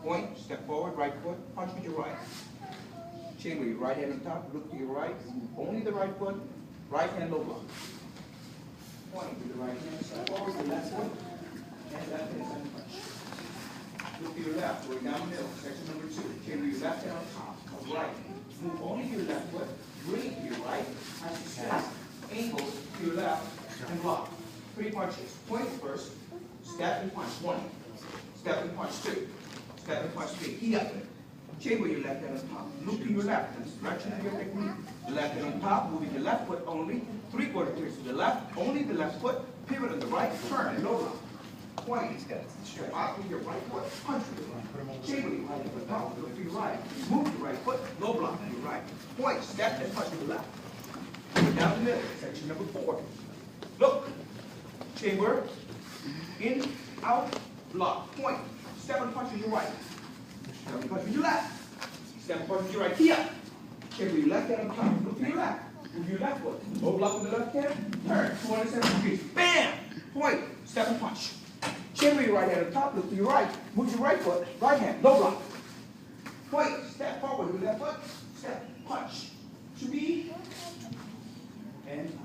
Point, step forward, right foot, punch with your right. Chain with your right hand on top, look to your right, move only the right foot, right hand low block. Point with the right hand, step forward, the left foot, and left hand side punch. Look to your left, going down the middle, section number 2. Chain with your left hand on top, of right. Move only to your left foot, bring it to your right, as you step, angle to your left, and block. 3 punches. Point first, step and punch 1. Step and punch 2. Step and punch 3. Key up there. Chain with your left hand on top. Look to your left. And stretching your technique. The left hand on top, moving the left foot only. 3/4 turns to the left. Only the left foot. Pivot on the right. Turn. Low block. Point. Step out with your right foot. Punch with the right. Chain with your right hand on top. Look to your right. Move your right foot. Low block to your right. Point. Step and punch with the left. Put down the middle. Section number 4. Look. Chamber. In. Out. Block. Point. Step and punch with your right. Step and punch with your left. Step and punch with your right. Key up. Chamber your left hand on top. Look to your left. Move your left foot. Low block with the left hand. Turn. 270 degrees. Bam! Point. Step and punch. Chamber your right hand on top. Look to your right. Move your right foot. Right hand. Low block. Point. Step forward with your left foot. Step. Punch. Should be. And